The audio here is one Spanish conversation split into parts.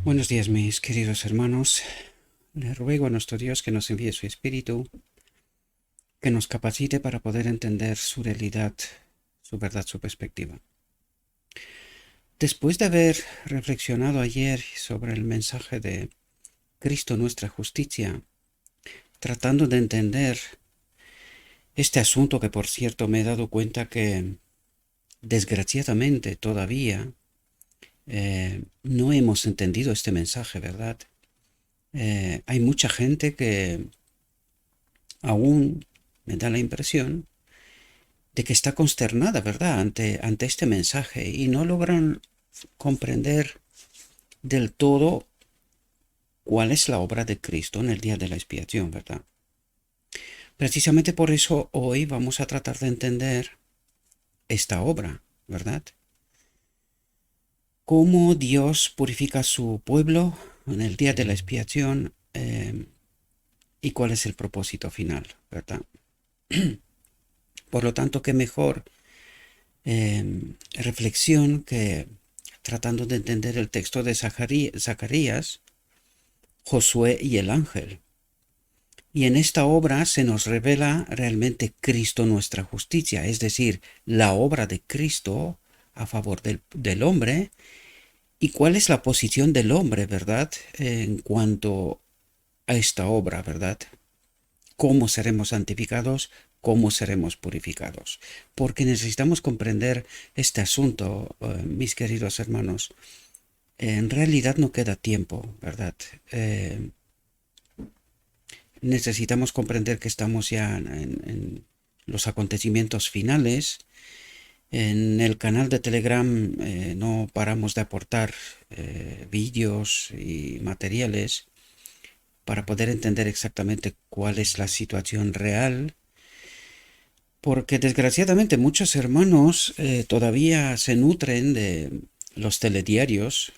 Buenos días, mis queridos hermanos. Le ruego a nuestro Dios que nos envíe su Espíritu, que nos capacite para poder entender su realidad, su verdad, su perspectiva. Después de haber reflexionado ayer sobre el mensaje de Cristo nuestra justicia, tratando de entender este asunto que, por cierto, me he dado cuenta que, desgraciadamente, todavía no hemos entendido este mensaje, ¿verdad? Hay mucha gente que aún me da la impresión de que está consternada, ¿verdad?, ante este mensaje y no logran comprender del todo cuál es la obra de Cristo en el día de la expiación, ¿verdad? Precisamente por eso hoy vamos a tratar de entender esta obra, ¿verdad? Cómo Dios purifica a su pueblo en el día de la expiación y cuál es el propósito final, ¿verdad? Por lo tanto, qué mejor reflexión que tratando de entender el texto de Zacarías, Josué y el ángel. Y en esta obra se nos revela realmente Cristo nuestra justicia, es decir, la obra de Cristo a favor del hombre y cuál es la posición del hombre, ¿verdad?, en cuanto a esta obra, ¿verdad? ¿Cómo seremos santificados? ¿Cómo seremos purificados? Porque necesitamos comprender este asunto, mis queridos hermanos. En realidad no queda tiempo, ¿verdad? Necesitamos comprender que estamos ya en los acontecimientos finales. En el canal de Telegram no paramos de aportar vídeos y materiales para poder entender exactamente cuál es la situación real, porque desgraciadamente muchos hermanos todavía se nutren de los telediarios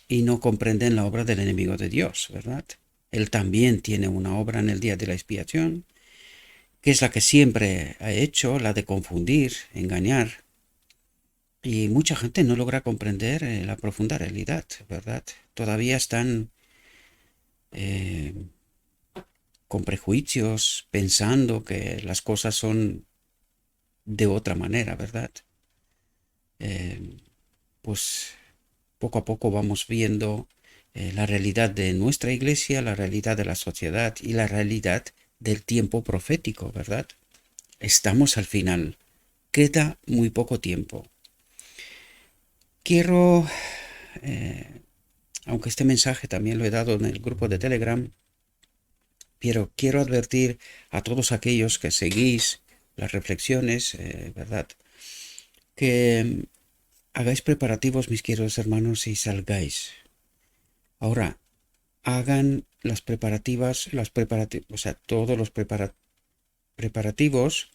y no comprenden la obra del enemigo de Dios, ¿verdad? Él también tiene una obra en el día de la expiación, que es la que siempre ha hecho, la de confundir, engañar. Y mucha gente no logra comprender la profunda realidad, ¿verdad? Todavía están eh, con prejuicios, pensando que las cosas son de otra manera, ¿verdad? Eh, pues poco a poco vamos viendo la realidad de nuestra iglesia, la realidad de la sociedad y la realidad del tiempo profético, ¿verdad? Estamos al final. Queda muy poco tiempo. Quiero, eh, aunque este mensaje también lo he dado en el grupo de Telegram, pero quiero advertir a todos aquellos que seguís las reflexiones, ¿verdad? Que hagáis preparativos, mis queridos hermanos, y salgáis. Ahora, hagan las preparativas, o sea, todos los preparativos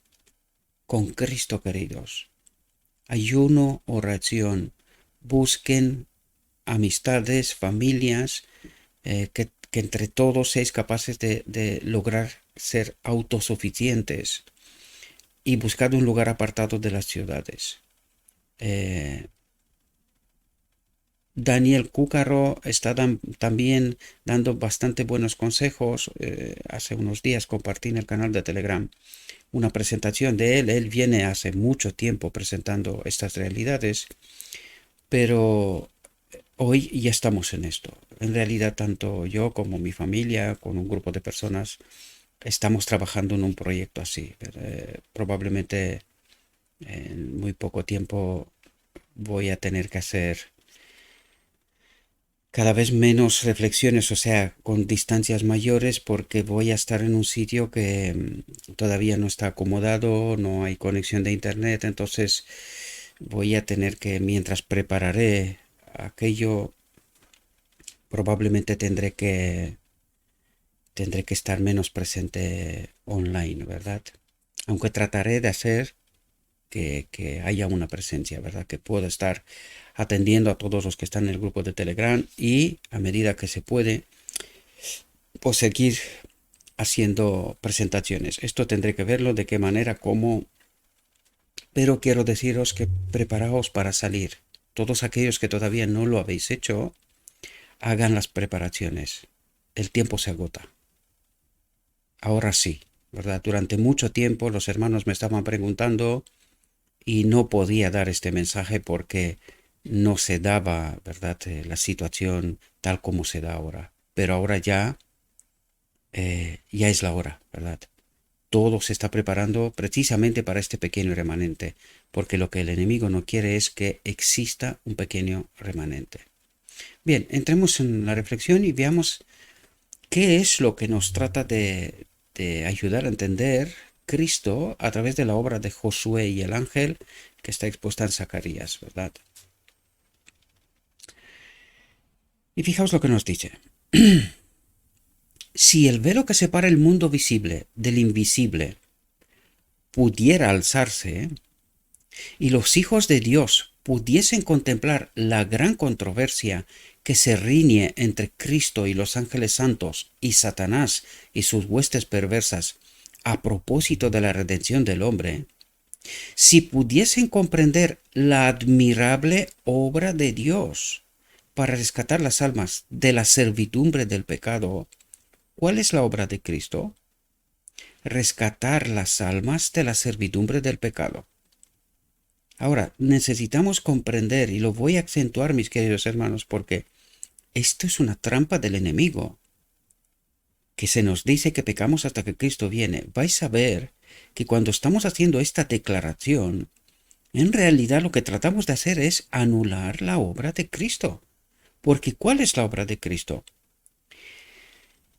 con Cristo, queridos. Ayuno, oración. Busquen amistades, familias, que entre todos seáis capaces de lograr ser autosuficientes y buscar un lugar apartado de las ciudades. Daniel Cúcaro está también dando bastante buenos consejos. Hace unos días compartí en el canal de Telegram una presentación de él. Él viene hace mucho tiempo presentando estas realidades, pero hoy ya estamos en esto. En realidad, tanto yo como mi familia, con un grupo de personas, estamos trabajando en un proyecto así. Probablemente en muy poco tiempo voy a tener que hacer cada vez menos reflexiones, o sea, con distancias mayores, porque voy a estar en un sitio que todavía no está acomodado, no hay conexión de internet, entonces voy a tener que, mientras prepararé aquello, probablemente tendré que estar menos presente online, ¿verdad? Aunque trataré de hacer que haya una presencia, ¿verdad? Que pueda estar atendiendo a todos los que están en el grupo de Telegram y a medida que se puede, pues seguir haciendo presentaciones. Esto tendré que verlo de qué manera, cómo, pero quiero deciros que preparaos para salir. Todos aquellos que todavía no lo habéis hecho, hagan las preparaciones. El tiempo se agota. Ahora sí, ¿verdad? Durante mucho tiempo los hermanos me estaban preguntando y no podía dar este mensaje porque no se daba, ¿verdad? La situación tal como se da ahora. Pero ahora ya es la hora, ¿verdad? Todo se está preparando precisamente para este pequeño remanente, porque lo que el enemigo no quiere es que exista un pequeño remanente. Bien, entremos en la reflexión y veamos qué es lo que nos trata de ayudar a entender Cristo a través de la obra de Josué y el ángel que está expuesta en Zacarías, ¿verdad? Y fijaos lo que nos dice. Si el velo que separa el mundo visible del invisible pudiera alzarse y los hijos de Dios pudiesen contemplar la gran controversia que se riñe entre Cristo y los ángeles santos y Satanás y sus huestes perversas a propósito de la redención del hombre, si pudiesen comprender la admirable obra de Dios para rescatar las almas de la servidumbre del pecado, ¿cuál es la obra de Cristo? Rescatar las almas de la servidumbre del pecado. Ahora, necesitamos comprender, y lo voy a acentuar, mis queridos hermanos, porque esto es una trampa del enemigo, que se nos dice que pecamos hasta que Cristo viene. Vais a ver que cuando estamos haciendo esta declaración, en realidad lo que tratamos de hacer es anular la obra de Cristo. Porque ¿cuál es la obra de Cristo?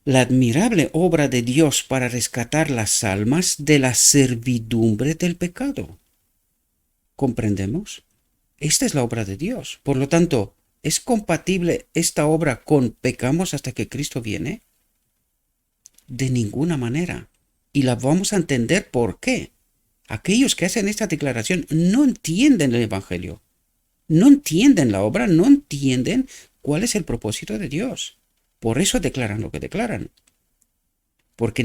La admirable obra de Dios para rescatar las almas de la servidumbre del pecado. ¿Comprendemos? Esta es la obra de Dios. Por lo tanto, ¿es compatible esta obra con pecamos hasta que Cristo viene? De ninguna manera. Y la vamos a entender por qué. Aquellos que hacen esta declaración no entienden el Evangelio. No entienden la obra, no entienden cuál es el propósito de Dios. Por eso declaran lo que declaran. Porque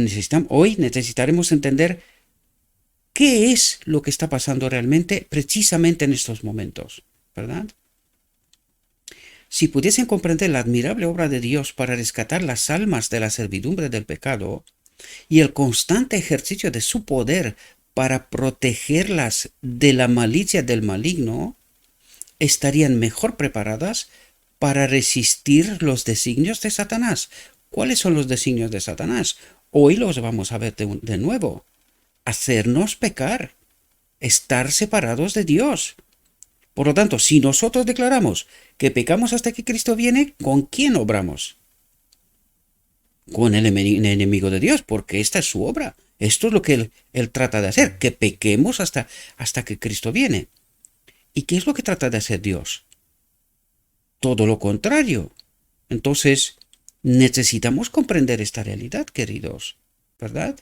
hoy necesitaremos entender qué es lo que está pasando realmente precisamente en estos momentos, ¿verdad? Si pudiesen comprender la admirable obra de Dios para rescatar las almas de la servidumbre del pecado y el constante ejercicio de su poder para protegerlas de la malicia del maligno, estarían mejor preparadas para resistir los designios de Satanás. ¿Cuáles son los designios de Satanás? Hoy los vamos a ver de nuevo. Hacernos pecar, estar separados de Dios. Por lo tanto, si nosotros declaramos que pecamos hasta que Cristo viene, ¿con quién obramos? Con el enemigo de Dios, porque esta es su obra. Esto es lo que él trata de hacer, que pequemos hasta que Cristo viene. ¿Y qué es lo que trata de hacer Dios? Todo lo contrario. Entonces, necesitamos comprender esta realidad, queridos, ¿verdad?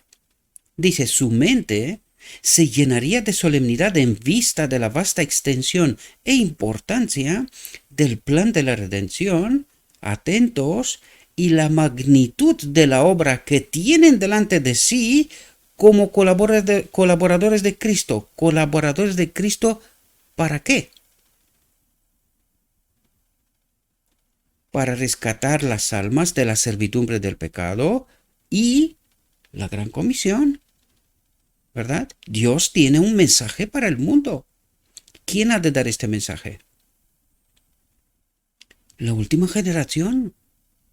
Dice, su mente se llenaría de solemnidad en vista de la vasta extensión e importancia del plan de la redención, atentos, y la magnitud de la obra que tienen delante de sí como colaboradores de Cristo. ¿Colaboradores de Cristo para qué? Para rescatar las almas de la servidumbre del pecado y la gran comisión, ¿verdad? Dios tiene un mensaje para el mundo. ¿Quién ha de dar este mensaje? La última generación,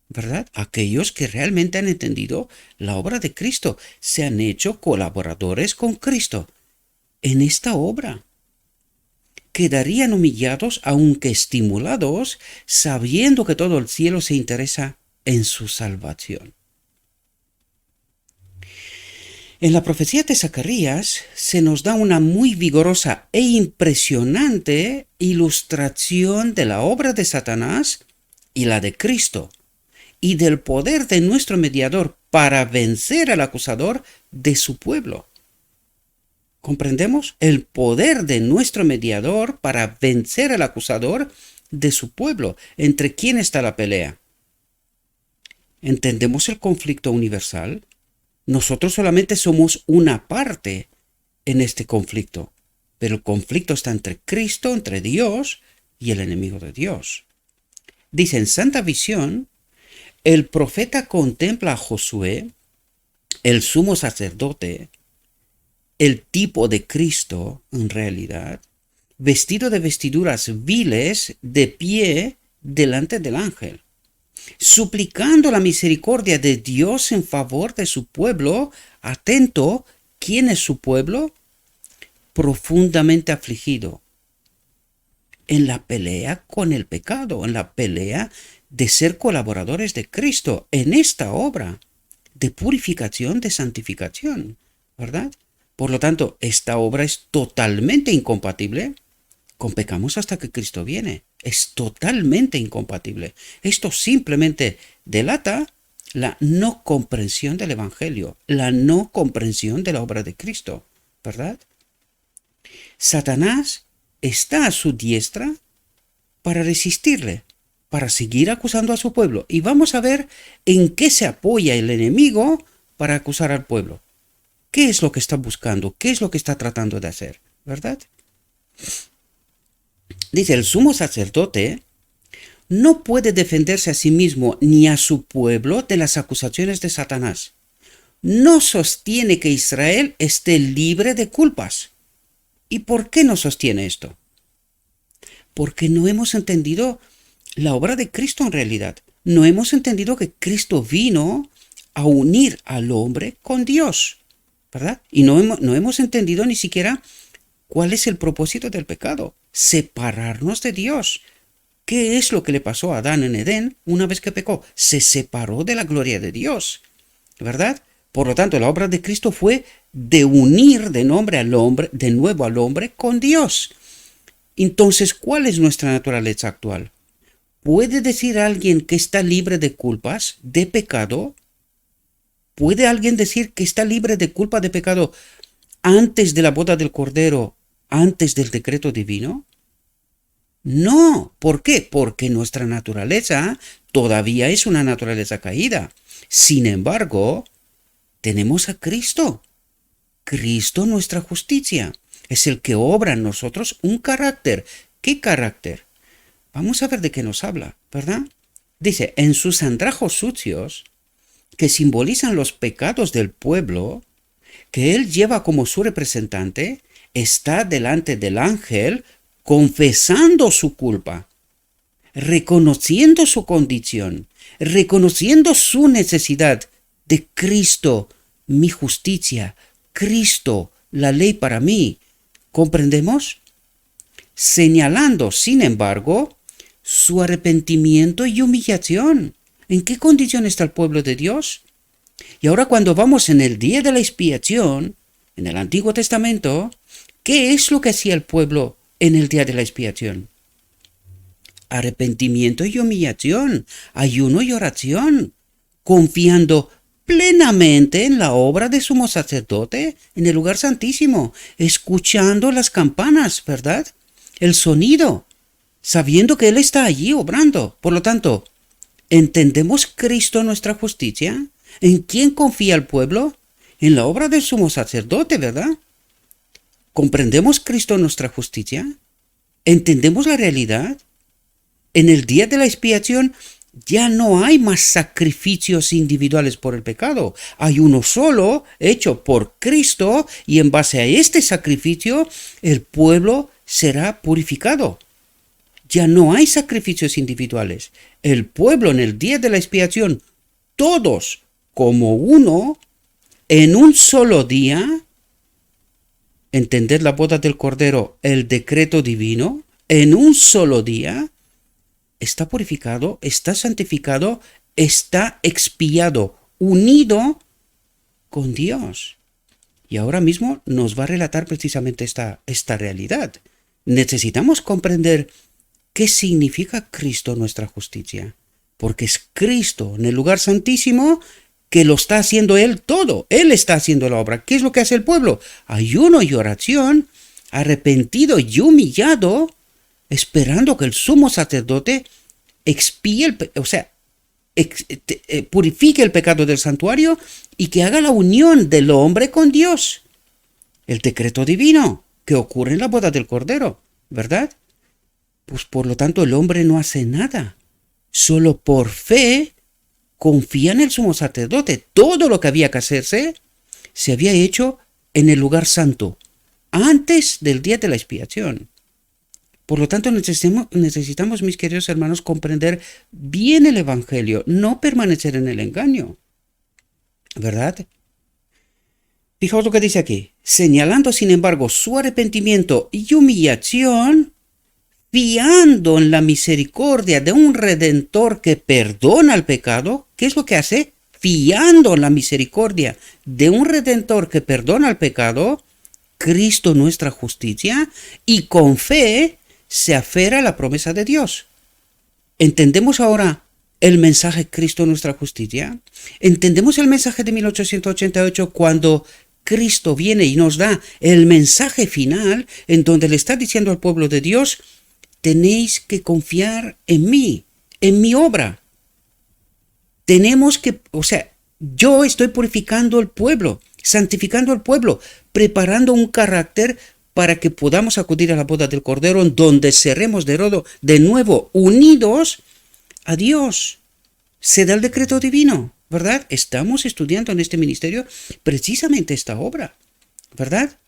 ¿verdad? Aquellos que realmente han entendido la obra de Cristo, se han hecho colaboradores con Cristo en esta obra. Quedarían humillados, aunque estimulados, sabiendo que todo el cielo se interesa en su salvación. En la profecía de Zacarías se nos da una muy vigorosa e impresionante ilustración de la obra de Satanás y la de Cristo, y del poder de nuestro mediador para vencer al acusador de su pueblo. ¿Comprendemos? El poder de nuestro mediador para vencer al acusador de su pueblo. ¿Entre quién está la pelea? ¿Entendemos el conflicto universal? Nosotros solamente somos una parte en este conflicto, pero el conflicto está entre Cristo, entre Dios y el enemigo de Dios. Dice, en Santa Visión, el profeta contempla a Josué, el sumo sacerdote, el tipo de Cristo, en realidad, vestido de vestiduras viles, de pie delante del ángel, suplicando la misericordia de Dios en favor de su pueblo. Atento, ¿quién es su pueblo? Profundamente afligido en la pelea con el pecado, en la pelea de ser colaboradores de Cristo en esta obra de purificación, de santificación, ¿verdad? Por lo tanto, esta obra es totalmente incompatible con pecamos hasta que Cristo viene. Es totalmente incompatible. Esto simplemente delata la no comprensión del Evangelio, la no comprensión de la obra de Cristo, ¿verdad? Satanás está a su diestra para resistirle, para seguir acusando a su pueblo. Y vamos a ver en qué se apoya el enemigo para acusar al pueblo. ¿Qué es lo que está buscando? ¿Qué es lo que está tratando de hacer? ¿Verdad? Dice, el sumo sacerdote no puede defenderse a sí mismo ni a su pueblo de las acusaciones de Satanás. No sostiene que Israel esté libre de culpas. ¿Y por qué no sostiene esto? Porque no hemos entendido la obra de Cristo en realidad. No hemos entendido que Cristo vino a unir al hombre con Dios, ¿verdad? Y no hemos entendido ni siquiera cuál es el propósito del pecado. Separarnos de Dios. ¿Qué es lo que le pasó a Adán en Edén una vez que pecó? Se separó de la gloria de Dios, ¿verdad? Por lo tanto, la obra de Cristo fue de unir de nuevo al hombre con Dios. Entonces, ¿cuál es nuestra naturaleza actual? ¿Puede decir alguien que está libre de culpas, de pecado? ¿Puede alguien decir que está libre de culpa, de pecado, antes de la boda del Cordero, antes del decreto divino? No. ¿Por qué? Porque nuestra naturaleza todavía es una naturaleza caída. Sin embargo, tenemos a Cristo. Cristo, nuestra justicia, es el que obra en nosotros un carácter. ¿Qué carácter? Vamos a ver de qué nos habla, ¿verdad? Dice, en sus andrajos sucios, que simbolizan los pecados del pueblo, que él lleva como su representante, está delante del ángel confesando su culpa, reconociendo su condición, reconociendo su necesidad de Cristo, mi justicia, Cristo, la ley para mí. ¿Comprendemos? Señalando, sin embargo, su arrepentimiento y humillación. ¿En qué condición está el pueblo de Dios? Y ahora cuando vamos en el día de la expiación, en el Antiguo Testamento, ¿qué es lo que hacía el pueblo en el día de la expiación? Arrepentimiento y humillación, ayuno y oración, confiando plenamente en la obra de sumo sacerdote en el lugar santísimo, escuchando las campanas, ¿verdad? El sonido, sabiendo que Él está allí obrando. Por lo tanto, ¿entendemos Cristo nuestra justicia? ¿En quién confía el pueblo? En la obra del sumo sacerdote, ¿verdad? ¿Comprendemos Cristo nuestra justicia? ¿Entendemos la realidad? En el día de la expiación ya no hay más sacrificios individuales por el pecado. Hay uno solo, hecho por Cristo, y en base a este sacrificio el pueblo será purificado. Ya no hay sacrificios individuales. El pueblo en el día de la expiación, todos como uno, en un solo día, entended la boda del Cordero, el decreto divino, en un solo día, está purificado, está santificado, está expiado, unido con Dios. Y ahora mismo nos va a relatar precisamente esta realidad. Necesitamos comprender qué significa Cristo nuestra justicia, porque es Cristo en el lugar santísimo que lo está haciendo Él todo. Él está haciendo la obra. ¿Qué es lo que hace el pueblo? Ayuno y oración, arrepentido y humillado, esperando que el sumo sacerdote expíe purifique el pecado del santuario y que haga la unión del hombre con Dios. El decreto divino que ocurre en la boda del Cordero, ¿verdad? Pues por lo tanto el hombre no hace nada. Solo por fe confía en el sumo sacerdote. Todo lo que había que hacerse se había hecho en el lugar santo, antes del día de la expiación. Por lo tanto, necesitamos, mis queridos hermanos, comprender bien el Evangelio, no permanecer en el engaño. ¿Verdad? Fijaos lo que dice aquí. Señalando, sin embargo, su arrepentimiento y humillación, fiando en la misericordia de un Redentor que perdona el pecado. ¿Qué es lo que hace? Fiando en la misericordia de un Redentor que perdona el pecado, Cristo nuestra justicia, y con fe se aferra a la promesa de Dios. ¿Entendemos ahora el mensaje Cristo nuestra justicia? ¿Entendemos el mensaje de 1888 cuando Cristo viene y nos da el mensaje final en donde le está diciendo al pueblo de Dios: tenéis que confiar en mí, en mi obra? Tenemos que, yo estoy purificando el pueblo, santificando al pueblo, preparando un carácter para que podamos acudir a la boda del Cordero, en donde seremos de nuevo unidos a Dios. Se da el decreto divino, ¿verdad? Estamos estudiando en este ministerio precisamente esta obra, ¿verdad?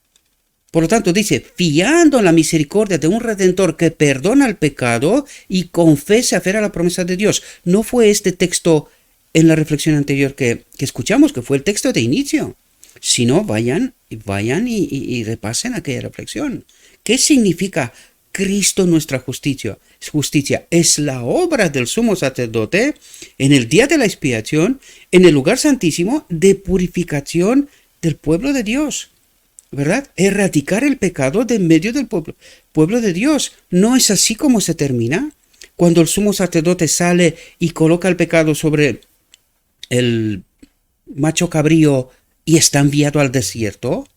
Por lo tanto, dice, fiando en la misericordia de un Redentor que perdona el pecado y con fe se aferra a la promesa de Dios. No fue este texto en la reflexión anterior que escuchamos, que fue el texto de inicio. Si no, vayan y repasen aquella reflexión. ¿Qué significa Cristo nuestra justicia? Justicia es la obra del sumo sacerdote en el día de la expiación, en el lugar santísimo, de purificación del pueblo de Dios, ¿verdad? Erradicar el pecado de en medio del pueblo de Dios. ¿No es así como se termina? Cuando el sumo sacerdote sale y coloca el pecado sobre el macho cabrío y está enviado al desierto.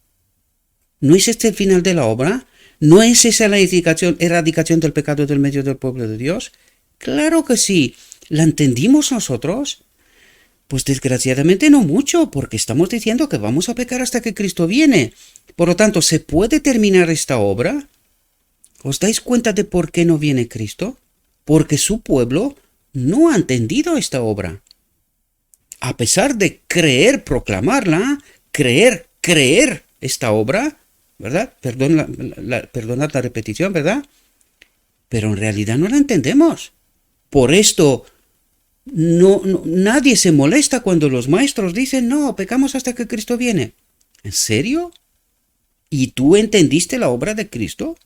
¿No es este el final de la obra? ¿No es esa la erradicación del pecado del medio del pueblo de Dios? Claro que sí. ¿La entendimos nosotros? Pues desgraciadamente no mucho, porque estamos diciendo que vamos a pecar hasta que Cristo viene. Por lo tanto, ¿se puede terminar esta obra? ¿Os dais cuenta de por qué no viene Cristo? Porque su pueblo no ha entendido esta obra. A pesar de proclamarla, creer esta obra, ¿verdad? Perdonad la repetición, ¿verdad? Pero en realidad no la entendemos. Por esto, nadie se molesta cuando los maestros dicen, no, pecamos hasta que Cristo viene. ¿En serio? ¿Y tú entendiste la obra de Cristo?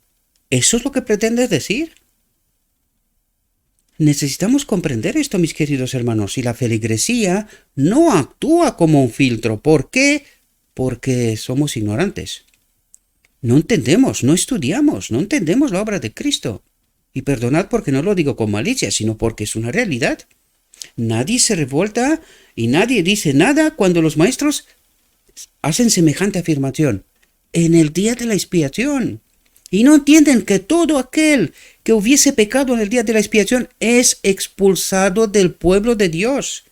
¿Eso es lo que pretendes decir? Necesitamos comprender esto, mis queridos hermanos, y la feligresía no actúa como un filtro. ¿Por qué? Porque somos ignorantes. No entendemos, no estudiamos, no entendemos la obra de Cristo. Y perdonad porque no lo digo con malicia, sino porque es una realidad. Nadie se revuelta y nadie dice nada cuando los maestros hacen semejante afirmación. En el día de la expiación. Y no entienden que todo aquel que hubiese pecado en el día de la expiación es expulsado del pueblo de Dios.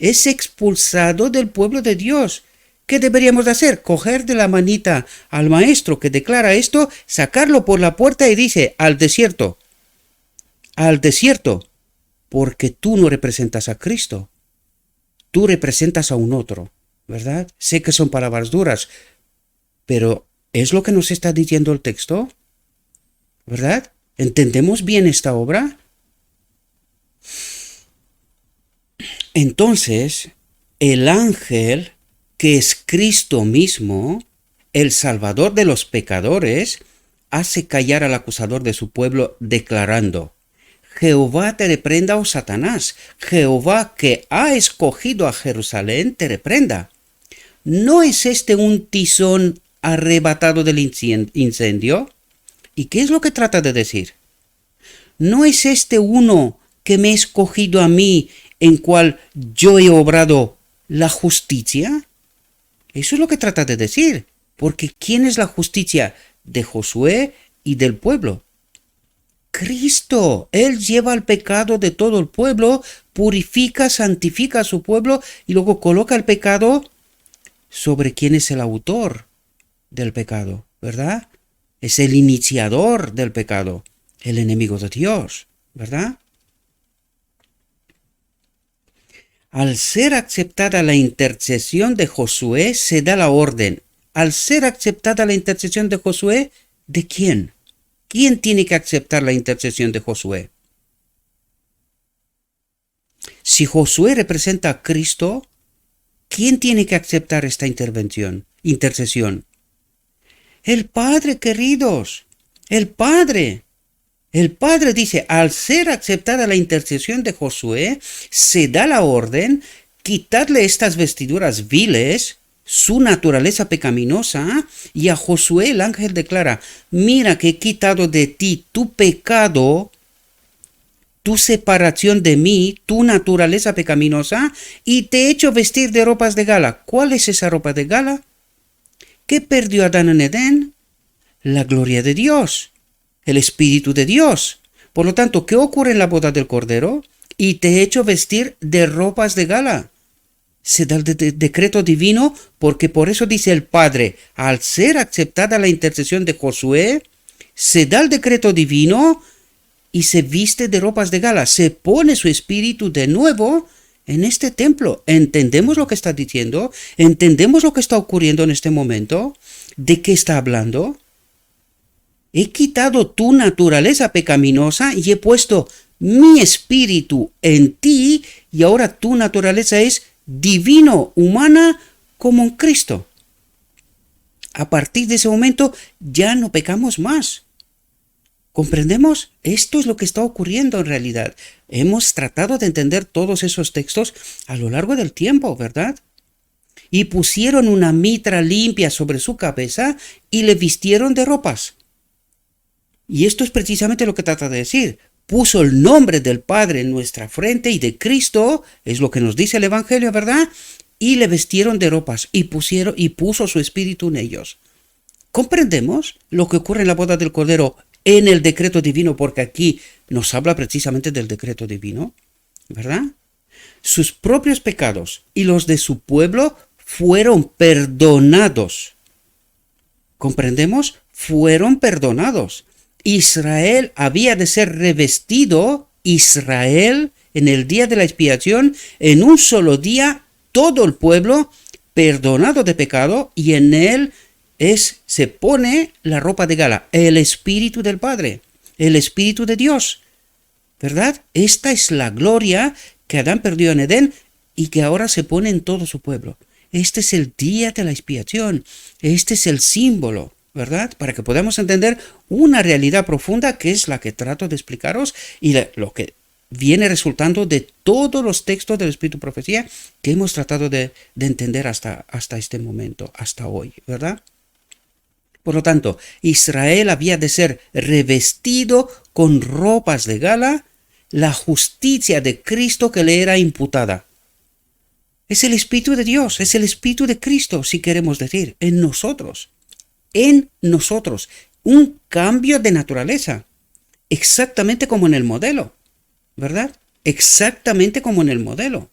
Es expulsado del pueblo de Dios. ¿Qué deberíamos de hacer? Coger de la manita al maestro que declara esto, sacarlo por la puerta y dice, al desierto, porque tú no representas a Cristo. Tú representas a un otro, ¿verdad? Sé que son palabras duras, pero ¿es lo que nos está diciendo el texto? ¿Verdad? ¿Entendemos bien esta obra? Entonces, el ángel, que es Cristo mismo, el Salvador de los pecadores, hace callar al acusador de su pueblo declarando, Jehová te reprenda, oh Satanás, Jehová que ha escogido a Jerusalén te reprenda. ¿No es este un tizón arrebatado del incendio? ¿Y qué es lo que trata de decir? ¿No es este uno que me ha escogido a mí, en cual yo he obrado la justicia? Eso es lo que trata de decir. Porque ¿quién es la justicia? De Josué y del pueblo. Cristo. Él lleva el pecado de todo el pueblo, purifica, santifica a su pueblo y luego coloca el pecado sobre quién es el autor del pecado, ¿verdad? Es el iniciador del pecado, el enemigo de Dios, ¿verdad? Al ser aceptada la intercesión de Josué, se da la orden. Al ser aceptada la intercesión de Josué, ¿de quién? ¿Quién tiene que aceptar la intercesión de Josué? Si Josué representa a Cristo, ¿quién tiene que aceptar esta intercesión? El Padre, queridos. El Padre. El Padre dice, al ser aceptada la intercesión de Josué, se da la orden, quitarle estas vestiduras viles, su naturaleza pecaminosa, y a Josué el ángel declara, mira que he quitado de ti tu pecado, tu separación de mí, tu naturaleza pecaminosa, y te he hecho vestir de ropas de gala. ¿Cuál es esa ropa de gala? ¿Qué perdió Adán en Edén? La gloria de Dios, el Espíritu de Dios. Por lo tanto, ¿qué ocurre en la boda del Cordero? Y te he hecho vestir de ropas de gala. Se da el decreto divino porque por eso dice el Padre, al ser aceptada la intercesión de Josué, se da el decreto divino y se viste de ropas de gala, se pone su espíritu de nuevo en este templo. ¿Entendemos lo que está diciendo? ¿Entendemos lo que está ocurriendo en este momento? ¿De qué está hablando? He quitado tu naturaleza pecaminosa y he puesto mi espíritu en ti y ahora tu naturaleza es divino, humana, como en Cristo. A partir de ese momento ya no pecamos más. ¿Comprendemos? Esto es lo que está ocurriendo en realidad. Hemos tratado de entender todos esos textos a lo largo del tiempo, ¿verdad? Y pusieron una mitra limpia sobre su cabeza y le vistieron de ropas. Y esto es precisamente lo que trata de decir. Puso el nombre del Padre en nuestra frente y de Cristo, es lo que nos dice el Evangelio, ¿verdad? Y le vistieron de ropas y puso su espíritu en ellos. ¿Comprendemos lo que ocurre en la boda del Cordero en el decreto divino? Porque aquí nos habla precisamente del decreto divino, ¿verdad? Sus propios pecados y los de su pueblo fueron perdonados. ¿Comprendemos? Fueron perdonados. Israel había de ser revestido, Israel, en el día de la expiación, en un solo día, todo el pueblo perdonado de pecado, y en él se pone la ropa de gala, el Espíritu del Padre, el Espíritu de Dios, ¿verdad? Esta es la gloria que Adán perdió en Edén y que ahora se pone en todo su pueblo. Este es el día de la expiación, este es el símbolo, ¿verdad? Para que podamos entender una realidad profunda que es la que trato de explicaros y lo que viene resultando de todos los textos del Espíritu Profecía que hemos tratado de entender hasta este momento, hasta hoy, ¿verdad? Por lo tanto, Israel había de ser revestido con ropas de gala, la justicia de Cristo que le era imputada. Es el Espíritu de Dios, es el Espíritu de Cristo, si queremos decir, en nosotros, un cambio de naturaleza, exactamente como en el modelo, ¿verdad? Exactamente como en el modelo.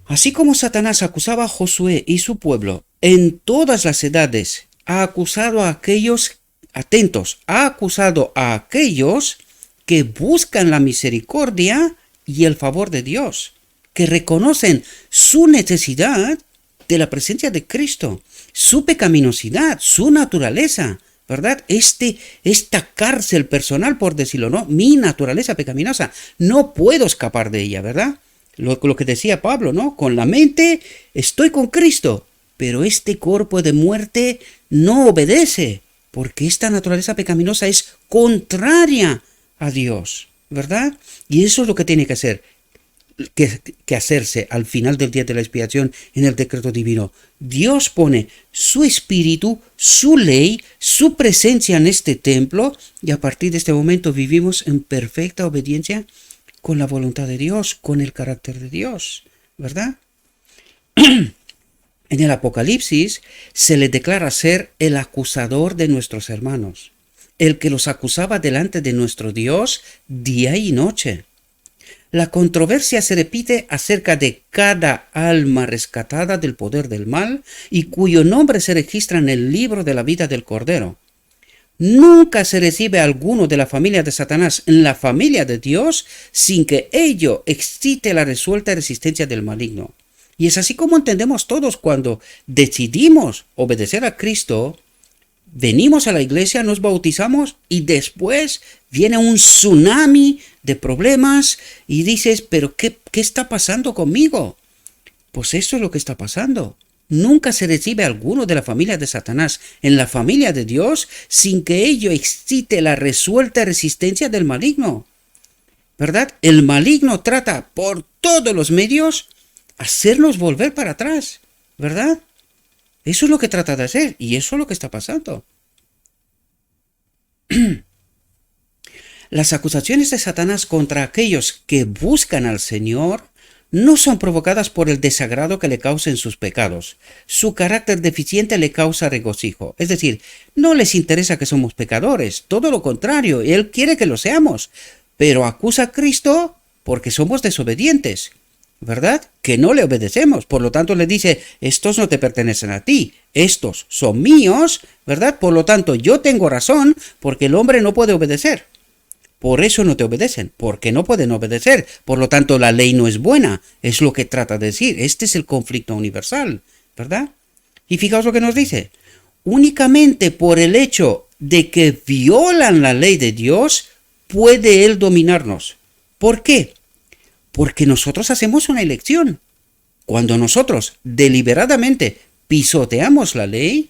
Así como Satanás acusaba a Josué y su pueblo en todas las edades, ha acusado a aquellos, atentos, ha acusado a aquellos que buscan la misericordia y el favor de Dios, que reconocen su necesidad de la presencia de Cristo, su pecaminosidad, su naturaleza, ¿verdad? Esta cárcel personal, por decirlo, ¿no? Mi naturaleza pecaminosa, no puedo escapar de ella, ¿verdad? Lo que decía Pablo, ¿no? Con la mente estoy con Cristo, pero este cuerpo de muerte no obedece, porque esta naturaleza pecaminosa es contraria a Dios, ¿verdad? Y eso es lo que tiene que hacer, que hacerse al final del día de la expiación en el decreto divino. Dios pone su espíritu, su ley, su presencia en este templo, y a partir de este momento vivimos en perfecta obediencia con la voluntad de Dios, con el carácter de Dios, ¿verdad? En el Apocalipsis se le declara ser el acusador de nuestros hermanos, el que los acusaba delante de nuestro Dios día y noche. La controversia se repite acerca de cada alma rescatada del poder del mal y cuyo nombre se registra en el libro de la vida del Cordero. Nunca se recibe a alguno de la familia de Satanás en la familia de Dios sin que ello excite la resuelta resistencia del maligno. Y es así como entendemos todos cuando decidimos obedecer a Cristo, venimos a la iglesia, nos bautizamos y después viene un tsunami de problemas y dices, pero ¿qué está pasando conmigo? Pues eso es lo que está pasando. Nunca se recibe a alguno de la familia de Satanás en la familia de Dios sin que ello excite la resuelta resistencia del maligno. ¿Verdad? El maligno trata por todos los medios hacernos volver para atrás. ¿Verdad? Eso es lo que trata de hacer y eso es lo que está pasando. Las acusaciones de Satanás contra aquellos que buscan al Señor no son provocadas por el desagrado que le causen sus pecados. Su carácter deficiente le causa regocijo. Es decir, no les interesa que somos pecadores, todo lo contrario, Él quiere que lo seamos, pero acusa a Cristo porque somos desobedientes, ¿verdad? Que no le obedecemos, por lo tanto le dice, estos no te pertenecen a ti, estos son míos, ¿verdad? Por lo tanto yo tengo razón porque el hombre no puede obedecer. Por eso no te obedecen, porque no pueden obedecer. Por lo tanto, la ley no es buena. Es lo que trata de decir. Este es el conflicto universal, ¿verdad? Y fijaos lo que nos dice. Únicamente por el hecho de que violan la ley de Dios, puede Él dominarnos. ¿Por qué? Porque nosotros hacemos una elección. Cuando nosotros deliberadamente pisoteamos la ley,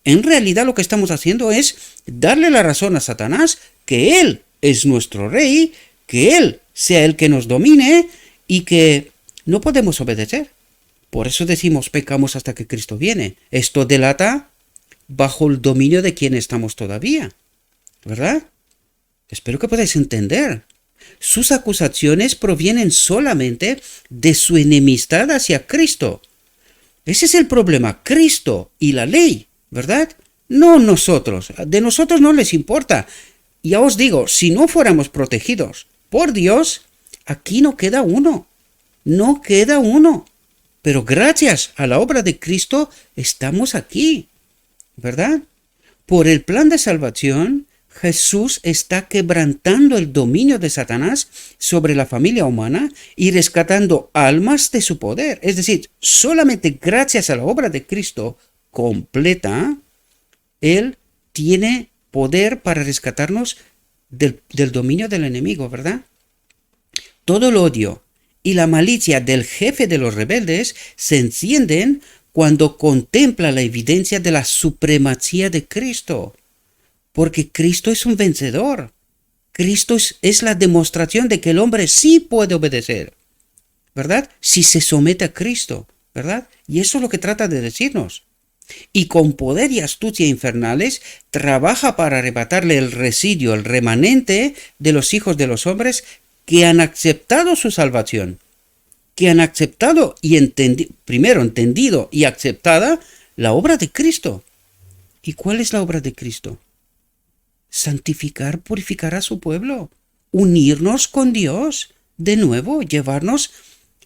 en realidad lo que estamos haciendo es darle la razón a Satanás que Él es nuestro rey, que Él sea el que nos domine y que no podemos obedecer. Por eso decimos pecamos hasta que Cristo viene. Esto delata bajo el dominio de quien estamos todavía, ¿verdad? Espero que podáis entender. Sus acusaciones provienen solamente de su enemistad hacia Cristo. Ese es el problema, Cristo y la ley, ¿verdad? No nosotros, de nosotros no les importa. Ya os digo, si no fuéramos protegidos por Dios, aquí no queda uno. No queda uno. Pero gracias a la obra de Cristo estamos aquí, ¿verdad? Por el plan de salvación, Jesús está quebrantando el dominio de Satanás sobre la familia humana y rescatando almas de su poder. Es decir, solamente gracias a la obra de Cristo completa, Él tiene poder para rescatarnos del dominio del enemigo, ¿verdad? Todo el odio y la malicia del jefe de los rebeldes se encienden cuando contempla la evidencia de la supremacía de Cristo, porque Cristo es un vencedor. Cristo es la demostración de que el hombre sí puede obedecer, ¿verdad? Si se somete a Cristo, ¿verdad? Y eso es lo que trata de decirnos. Y con poder y astucia infernales trabaja para arrebatarle el residuo, el remanente de los hijos de los hombres que han aceptado su salvación, que han aceptado y entendido y aceptada la obra de Cristo. ¿Y cuál es la obra de Cristo? Santificar, purificar a su pueblo, unirnos con Dios, de nuevo, llevarnos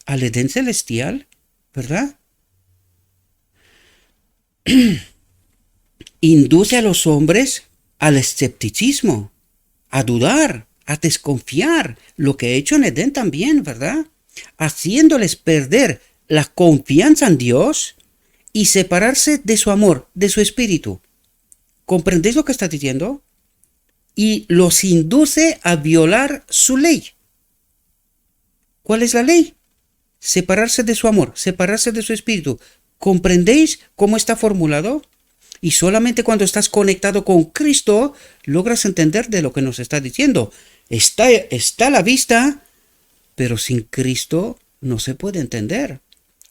al Edén celestial, ¿verdad? Induce a los hombres al escepticismo, a dudar, a desconfiar, lo que he hecho en Edén también, ¿verdad? Haciéndoles perder la confianza en Dios y separarse de su amor, de su espíritu. ¿Comprendéis lo que está diciendo? Y los induce a violar su ley. ¿Cuál es la ley? Separarse de su amor, separarse de su espíritu. ¿Comprendéis cómo está formulado? Y solamente cuando estás conectado con Cristo logras entender de lo que nos está diciendo. Está a la vista, pero sin Cristo no se puede entender,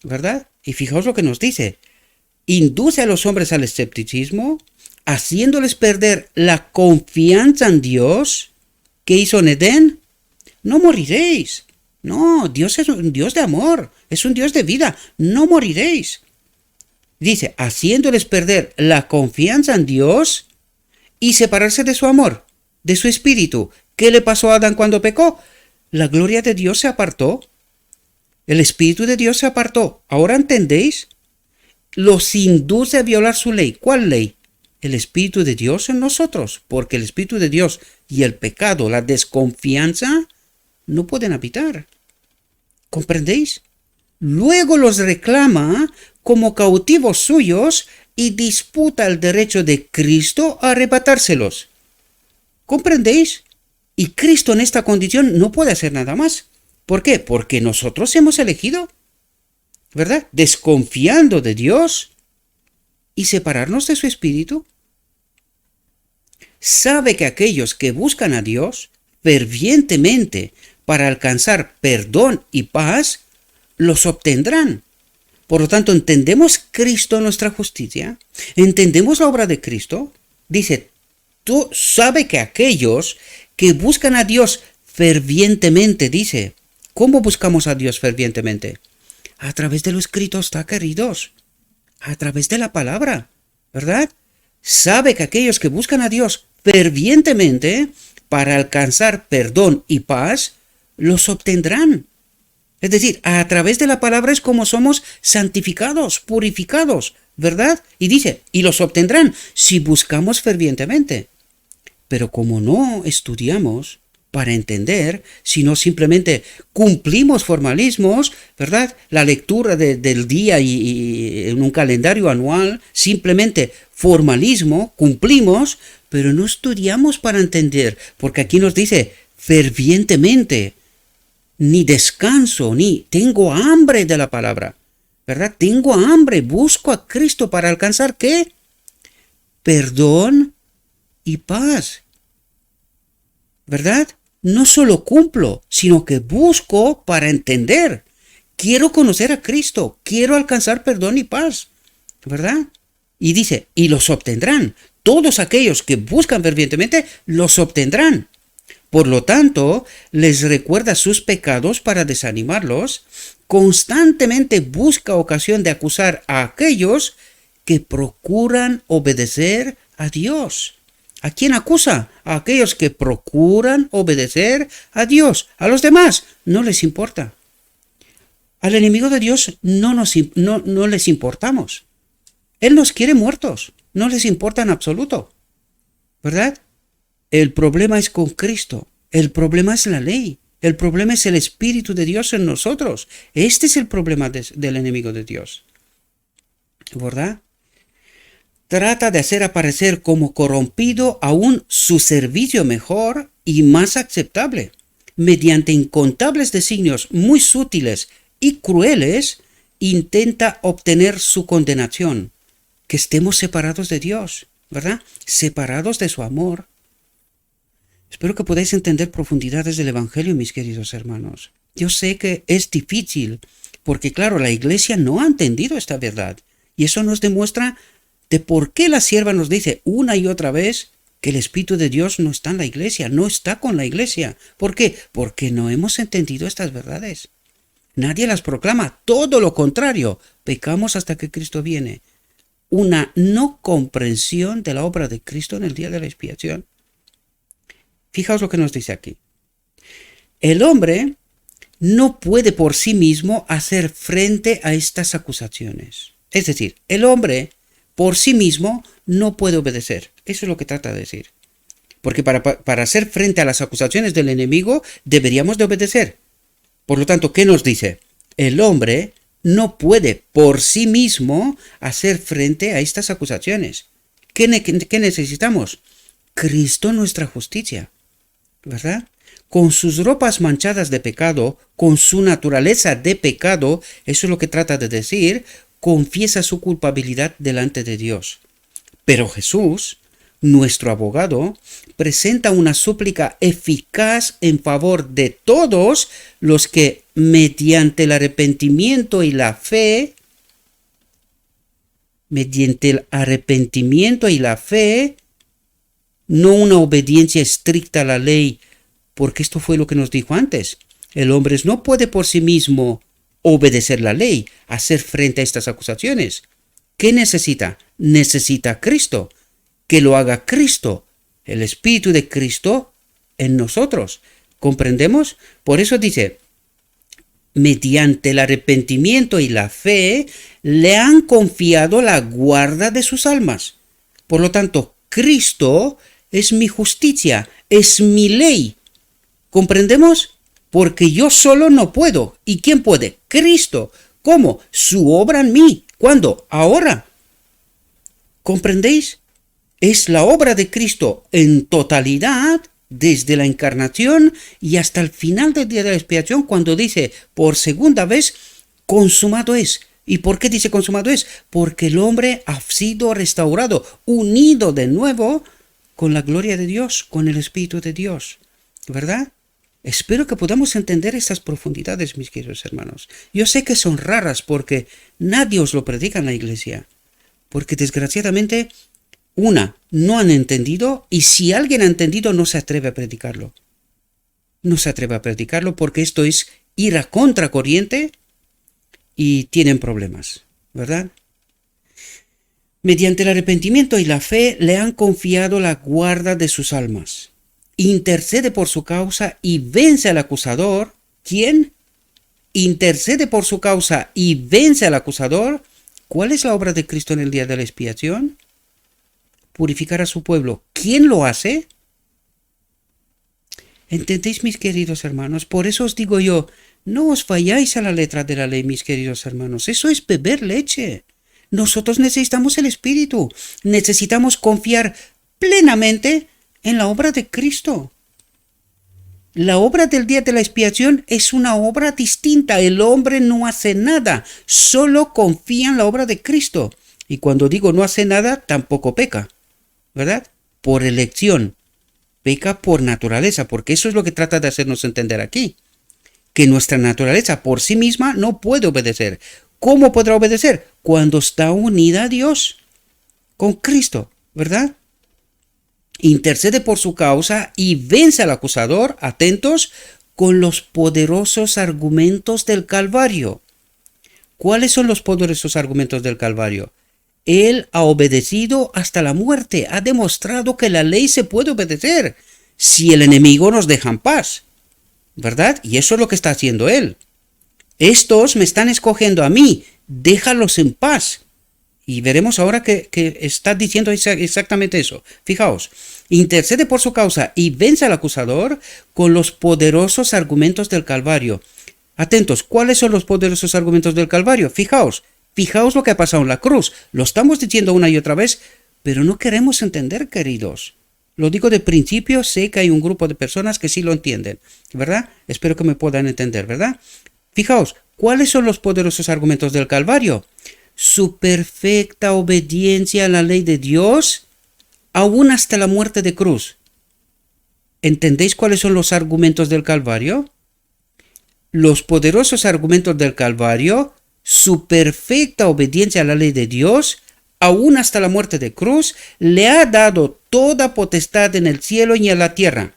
¿verdad? Y fijaos lo que nos dice. Induce a los hombres al escepticismo, haciéndoles perder la confianza en Dios. ¿Qué hizo en Edén? No moriréis. No, Dios es un Dios de amor, es un Dios de vida. No moriréis. Dice, haciéndoles perder la confianza en Dios y separarse de su amor, de su espíritu. ¿Qué le pasó a Adán cuando pecó? La gloria de Dios se apartó. El espíritu de Dios se apartó. ¿Ahora entendéis? Los induce a violar su ley. ¿Cuál ley? el Espíritu de Dios en nosotros, porque el Espíritu de Dios y el pecado, la desconfianza, no pueden habitar. ¿Comprendéis? Luego los reclama como cautivos suyos y disputa el derecho de Cristo a arrebatárselos. ¿Comprendéis? Y Cristo en esta condición no puede hacer nada más. ¿Por qué? Porque nosotros hemos elegido, ¿verdad? Desconfiando de Dios y separarnos de su Espíritu. Sabe que aquellos que buscan a Dios fervientemente para alcanzar perdón y paz, los obtendrán. Por lo tanto, ¿entendemos Cristo nuestra justicia? ¿Entendemos la obra de Cristo? Dice, tú sabes que aquellos que buscan a Dios fervientemente, dice, ¿cómo buscamos a Dios fervientemente? A través de lo escrito está, queridos. A través de la palabra, ¿verdad? Sabe que aquellos que buscan a Dios fervientemente para alcanzar perdón y paz, los obtendrán. Es decir, a través de la palabra es como somos santificados, purificados, ¿verdad? Y dice, y los obtendrán si buscamos fervientemente. Pero como no estudiamos para entender, sino simplemente cumplimos formalismos, ¿verdad? La lectura del día y en un calendario anual, simplemente formalismo, cumplimos, pero no estudiamos para entender, porque aquí nos dice fervientemente, ni descanso, ni tengo hambre de la palabra, ¿verdad? Tengo hambre, busco a Cristo para alcanzar ¿qué? Perdón y paz, ¿verdad? No solo cumplo, sino que busco para entender. Quiero conocer a Cristo, quiero alcanzar perdón y paz, ¿verdad? Y dice, y los obtendrán. Todos aquellos que buscan fervientemente, los obtendrán. Por lo tanto, les recuerda sus pecados para desanimarlos. Constantemente busca ocasión de acusar a aquellos que procuran obedecer a Dios. ¿A quién acusa? A aquellos que procuran obedecer a Dios. A los demás no les importa. Al enemigo de Dios no les importamos. Él nos quiere muertos. No les importa en absoluto. ¿Verdad? El problema es con Cristo. El problema es la ley. El problema es el Espíritu de Dios en nosotros. Este es el problema del enemigo de Dios. ¿Verdad? Trata de hacer aparecer como corrompido aún su servicio mejor y más aceptable. Mediante incontables designios muy sutiles y crueles, intenta obtener su condenación. Que estemos separados de Dios, ¿verdad? Separados de su amor. Espero que podáis entender profundidades del Evangelio, mis queridos hermanos. Yo sé que es difícil, porque claro, la Iglesia no ha entendido esta verdad. Y eso nos demuestra de por qué la sierva nos dice una y otra vez que el Espíritu de Dios no está en la Iglesia, no está con la Iglesia. ¿Por qué? Porque no hemos entendido estas verdades. Nadie las proclama, todo lo contrario. Pecamos hasta que Cristo viene. Una no comprensión de la obra de Cristo en el día de la expiación. Fijaos lo que nos dice aquí. El hombre no puede por sí mismo hacer frente a estas acusaciones. Es decir, el hombre por sí mismo no puede obedecer. Eso es lo que trata de decir. Porque para hacer frente a las acusaciones del enemigo deberíamos de obedecer. Por lo tanto, ¿qué nos dice? El hombre no puede por sí mismo hacer frente a estas acusaciones. ¿Qué necesitamos? Cristo nuestra justicia, ¿verdad? Con sus ropas manchadas de pecado, con su naturaleza de pecado, eso es lo que trata de decir, confiesa su culpabilidad delante de Dios. Pero Jesús, nuestro abogado, presenta una súplica eficaz en favor de todos los que, mediante el arrepentimiento y la fe, no una obediencia estricta a la ley, porque esto fue lo que nos dijo antes. El hombre no puede por sí mismo obedecer la ley, hacer frente a estas acusaciones. ¿Qué necesita? Necesita a Cristo, que lo haga Cristo, el Espíritu de Cristo en nosotros. ¿Comprendemos? Por eso dice, mediante el arrepentimiento y la fe, le han confiado la guarda de sus almas. Por lo tanto, Cristo es mi justicia, es mi ley. ¿Comprendemos? Porque yo solo no puedo. ¿Y quién puede? Cristo. ¿Cómo? Su obra en mí. ¿Cuándo? Ahora. ¿Comprendéis? Es la obra de Cristo en totalidad, desde la encarnación y hasta el final del día de la expiación, cuando dice por segunda vez, consumado es. ¿Y por qué dice consumado es? Porque el hombre ha sido restaurado, unido de nuevo con la gloria de Dios, con el Espíritu de Dios. ¿Verdad? Espero que podamos entender estas profundidades, mis queridos hermanos. Yo sé que son raras porque nadie os lo predica en la iglesia. Porque desgraciadamente, no han entendido, y si alguien ha entendido no se atreve a predicarlo. No se atreve a predicarlo porque esto es ir a contracorriente y tienen problemas, ¿verdad? Mediante el arrepentimiento y la fe le han confiado la guarda de sus almas. Intercede por su causa y vence al acusador. ¿Quién? Intercede por su causa y vence al acusador. ¿Cuál es la obra de Cristo en el día de la expiación? Purificar a su pueblo. ¿Quién lo hace? ¿Entendéis, mis queridos hermanos? Por eso os digo yo, no os falláis a la letra de la ley, mis queridos hermanos. Eso es beber leche. Nosotros necesitamos el Espíritu. Necesitamos confiar plenamente en la obra de Cristo. La obra del día de la expiación es una obra distinta. El hombre no hace nada, solo confía en la obra de Cristo. Y cuando digo no hace nada, tampoco peca, ¿verdad? Por elección. Peca por naturaleza, porque eso es lo que trata de hacernos entender aquí. Que nuestra naturaleza por sí misma no puede obedecer. ¿Cómo podrá obedecer? Cuando está unida a Dios, con Cristo, ¿verdad? Intercede por su causa y vence al acusador, atentos, con los poderosos argumentos del Calvario. ¿Cuáles son los poderosos argumentos del Calvario? Él ha obedecido hasta la muerte, ha demostrado que la ley se puede obedecer si el enemigo nos deja en paz, ¿verdad? Y eso es lo que está haciendo él. Estos me están escogiendo a mí, déjalos en paz. Y veremos ahora que está diciendo exactamente eso. Fijaos, intercede por su causa y vence al acusador con los poderosos argumentos del Calvario. Atentos, ¿cuáles son los poderosos argumentos del Calvario? Fijaos lo que ha pasado en la cruz. Lo estamos diciendo una y otra vez, pero no queremos entender, queridos. Lo digo de principio, sé que hay un grupo de personas que sí lo entienden, ¿verdad? Espero que me puedan entender, ¿verdad? Fijaos, ¿cuáles son los poderosos argumentos del Calvario? Su perfecta obediencia a la ley de Dios, aún hasta la muerte de cruz. ¿Entendéis cuáles son los argumentos del Calvario? Los poderosos argumentos del Calvario, su perfecta obediencia a la ley de Dios, aún hasta la muerte de cruz, le ha dado toda potestad en el cielo y en la tierra.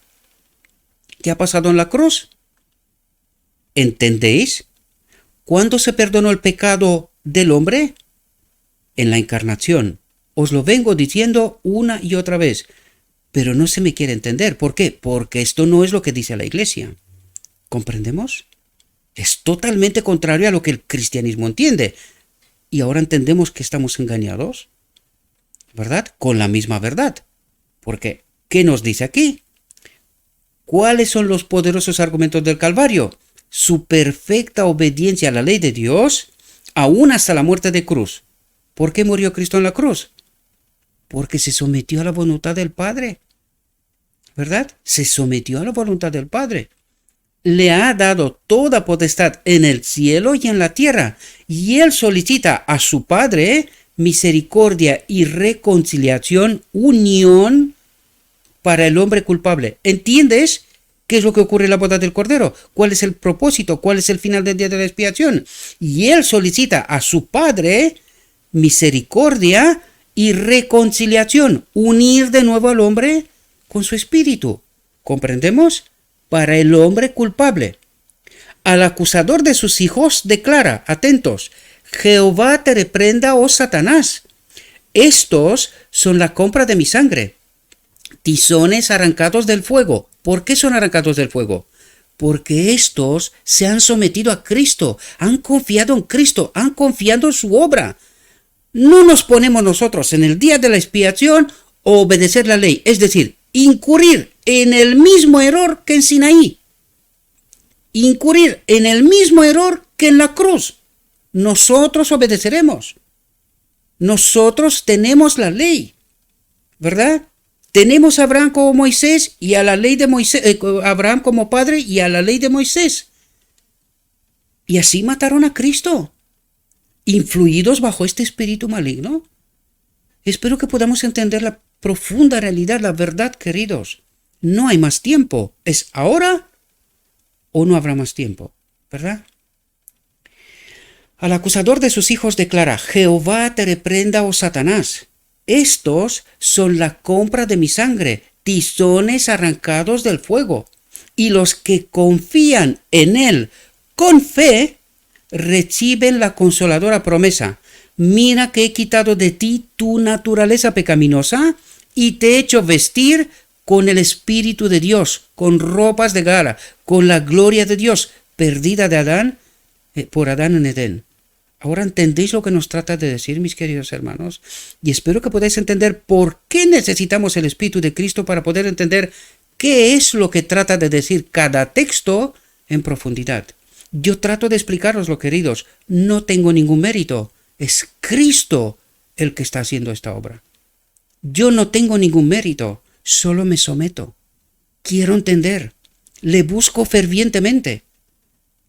¿Qué ha pasado en la cruz? ¿Entendéis? ¿Cuándo se perdonó el pecado del hombre? En la encarnación. Os lo vengo diciendo una y otra vez, pero no se me quiere entender. ¿Por qué? Porque esto no es lo que dice la iglesia. ¿Comprendemos? Es totalmente contrario a lo que el cristianismo entiende. Y ahora entendemos que estamos engañados, ¿verdad? Con la misma verdad. Porque, ¿qué nos dice aquí? ¿Cuáles son los poderosos argumentos del Calvario? Su perfecta obediencia a la ley de Dios, aún hasta la muerte de cruz. ¿Por qué murió Cristo en la cruz? Porque se sometió a la voluntad del Padre, ¿verdad? Se sometió a la voluntad del Padre. Le ha dado toda potestad en el cielo y en la tierra, y él solicita a su Padre misericordia y reconciliación, unión para el hombre culpable. ¿Entiendes qué es lo que ocurre en la boda del Cordero? ¿Cuál es el propósito? ¿Cuál es el final del día de la expiación? Y él solicita a su Padre misericordia y reconciliación, unir de nuevo al hombre con su espíritu. ¿Comprendemos? Para el hombre culpable. Al acusador de sus hijos declara, atentos, Jehová te reprenda, oh Satanás. Estos son la compra de mi sangre. Tizones arrancados del fuego. ¿Por qué son arrancados del fuego? Porque estos se han sometido a Cristo, han confiado en Cristo, han confiado en su obra. no nos ponemos nosotros en el día de la expiación a obedecer la ley, es decir, incurrir en el mismo error que en Sinaí, incurrir en el mismo error que en la cruz. Nosotros obedeceremos. Nosotros tenemos la ley, ¿verdad? Tenemos a Abraham como Moisés y a la ley de Moisés, Abraham como padre y a la ley de Moisés. Y así mataron a Cristo, influidos bajo este espíritu maligno. Espero que podamos entender la profunda realidad, la verdad, queridos. No hay más tiempo. ¿Es ahora o no habrá más tiempo? ¿Verdad? Al acusador de sus hijos declara: Jehová te reprenda, oh Satanás. Estos son la compra de mi sangre, tizones arrancados del fuego. Y los que confían en él con fe reciben la consoladora promesa: mira que he quitado de ti tu naturaleza pecaminosa y te he hecho vestir con el Espíritu de Dios, con ropas de gala, con la gloria de Dios, perdida de Adán, por Adán en Edén. Ahora entendéis lo que nos trata de decir, mis queridos hermanos, y espero que podáis entender por qué necesitamos el Espíritu de Cristo para poder entender qué es lo que trata de decir cada texto en profundidad. Yo trato de explicaroslo, queridos, no tengo ningún mérito, es Cristo el que está haciendo esta obra. Yo no tengo ningún mérito, solo me someto. Quiero entender, le busco fervientemente.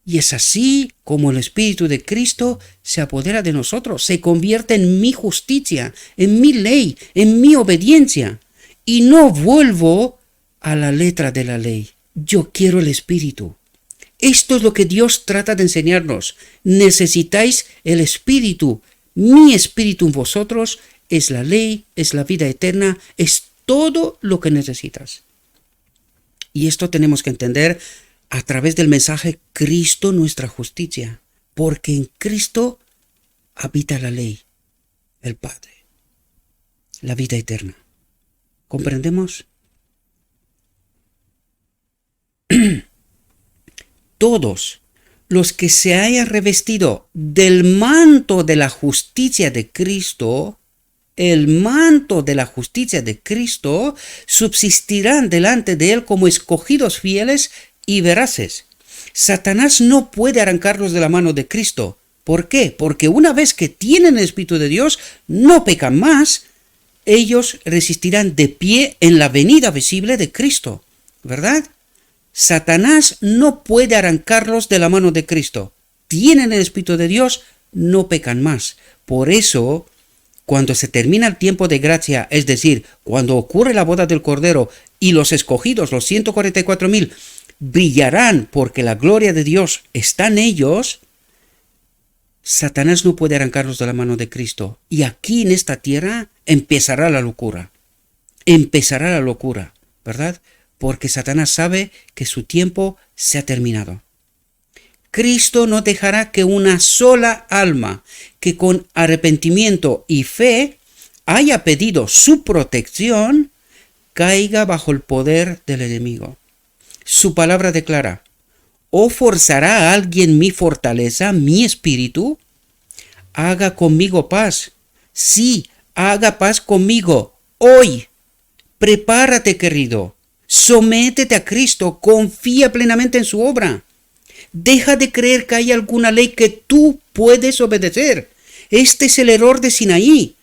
Y es así como el Espíritu de Cristo se apodera de nosotros, se convierte en mi justicia, en mi ley, en mi obediencia. Y no vuelvo a la letra de la ley. Yo quiero el Espíritu. Esto es lo que Dios trata de enseñarnos. Necesitáis el Espíritu. Mi Espíritu en vosotros es la ley, es la vida eterna, es todo lo que necesitas. Y esto tenemos que entender a través del mensaje Cristo nuestra justicia, porque en Cristo habita la ley, el Padre, la vida eterna. ¿Comprendemos? Todos los que se hayan revestido del manto de la justicia de Cristo, el manto de la justicia de Cristo, subsistirán delante de Él como escogidos fieles y veraces. Satanás no puede arrancarlos de la mano de Cristo. ¿Por qué? Porque una vez que tienen el Espíritu de Dios, no pecan más. Ellos resistirán de pie en la venida visible de Cristo, ¿verdad? Satanás no puede arrancarlos de la mano de Cristo. Tienen el Espíritu de Dios, no pecan más. Por eso, cuando se termina el tiempo de gracia, es decir, cuando ocurre la boda del Cordero y los escogidos, los 144,000, brillarán porque la gloria de Dios está en ellos, Satanás no puede arrancarlos de la mano de Cristo. Y aquí en esta tierra empezará la locura. Empezará la locura, ¿verdad? Porque Satanás sabe que su tiempo se ha terminado. Cristo no dejará que una sola alma que con arrepentimiento y fe haya pedido su protección caiga bajo el poder del enemigo. Su palabra declara: ¿o forzará a alguien mi fortaleza, mi espíritu? Haga conmigo paz. Sí, haga paz conmigo hoy. Prepárate, querido. Sométete a Cristo. Confía plenamente en su obra. Deja de creer que hay alguna ley que tú puedes obedecer. Este es el error de Sinaí.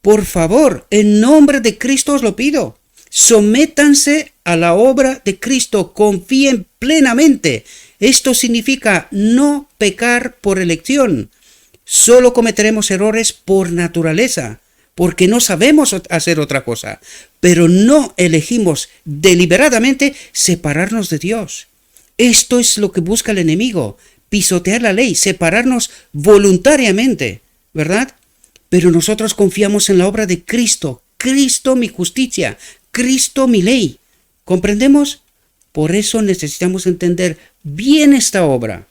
Por favor, en nombre de Cristo os lo pido. Sométanse a la obra de Cristo, confíen plenamente. Esto significa no pecar por elección. Solo cometeremos errores por naturaleza, porque no sabemos hacer otra cosa, pero no elegimos deliberadamente separarnos de Dios. Esto es lo que busca el enemigo, pisotear la ley, separarnos voluntariamente, ¿verdad? Pero nosotros confiamos en la obra de Cristo. Cristo mi justicia, Cristo mi ley. ¿Comprendemos? Por eso necesitamos entender bien esta obra,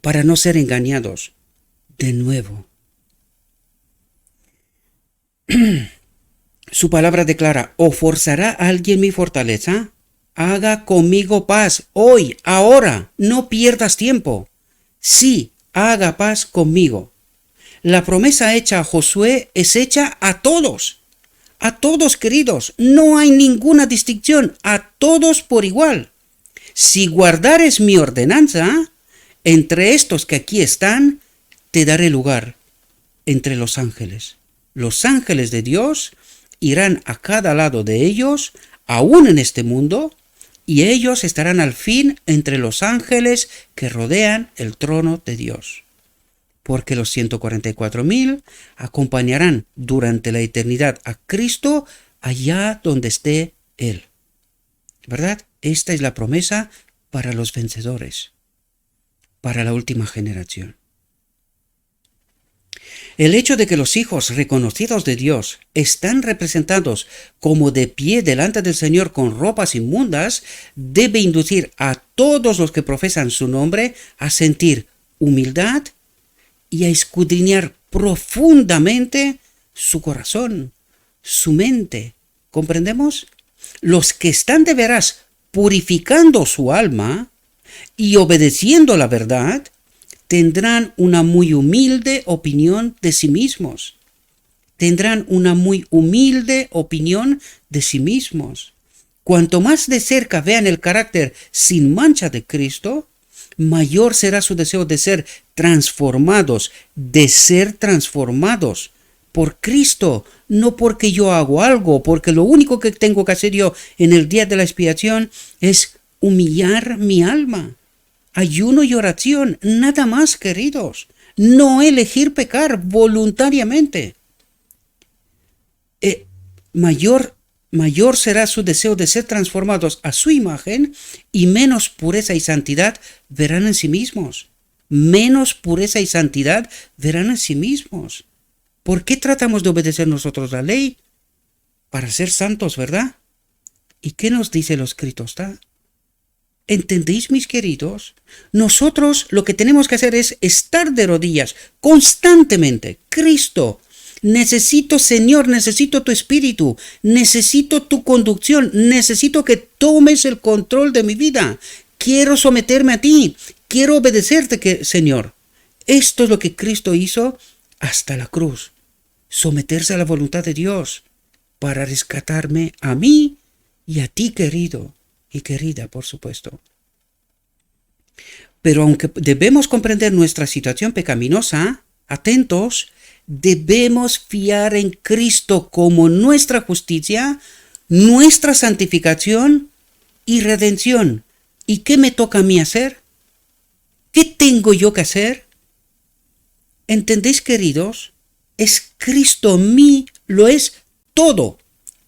para no ser engañados de nuevo. Su palabra declara: ¿o forzará a alguien mi fortaleza? Haga conmigo paz hoy, ahora, no pierdas tiempo. Sí, haga paz conmigo. La promesa hecha a Josué es hecha a todos, queridos. No hay ninguna distinción, a todos por igual. Si guardares mi ordenanza, entre estos que aquí están, te daré lugar entre los ángeles. Los ángeles de Dios irán a cada lado de ellos, aún en este mundo, y ellos estarán al fin entre los ángeles que rodean el trono de Dios. Porque los 144,000 acompañarán durante la eternidad a Cristo allá donde esté Él. ¿Verdad? Esta es la promesa para los vencedores, para la última generación. El hecho de que los hijos reconocidos de Dios están representados como de pie delante del Señor con ropas inmundas debe inducir a todos los que profesan su nombre a sentir humildad y a escudriñar profundamente su corazón, su mente. ¿Comprendemos? Los que están de veras purificando su alma y obedeciendo la verdad, tendrán una muy humilde opinión de sí mismos. Cuanto más de cerca vean el carácter sin mancha de Cristo, mayor será su deseo de ser transformados por Cristo, no porque yo hago algo, porque lo único que tengo que hacer yo en el día de la expiación es humillar mi alma. Ayuno y oración, nada más, queridos. No elegir pecar voluntariamente. Mayor será su deseo de ser transformados a su imagen y menos pureza y santidad verán en sí mismos. ¿Por qué tratamos de obedecer nosotros la ley? Para ser santos, ¿verdad? ¿Y qué nos dice lo escrito está? ¿Entendéis, mis queridos? Nosotros lo que tenemos que hacer es estar de rodillas constantemente. Cristo, necesito, Señor, necesito tu espíritu, necesito tu conducción, necesito que tomes el control de mi vida. Quiero someterme a ti, quiero obedecerte, Señor. Esto es lo que Cristo hizo hasta la cruz. Someterse a la voluntad de Dios para rescatarme a mí y a ti, querido. Y querida, por supuesto. Pero aunque debemos comprender nuestra situación pecaminosa, atentos, debemos fiar en Cristo como nuestra justicia, nuestra santificación y redención. ¿Y qué me toca a mí hacer? ¿Qué tengo yo que hacer? ¿Entendéis, queridos? Es Cristo lo es todo.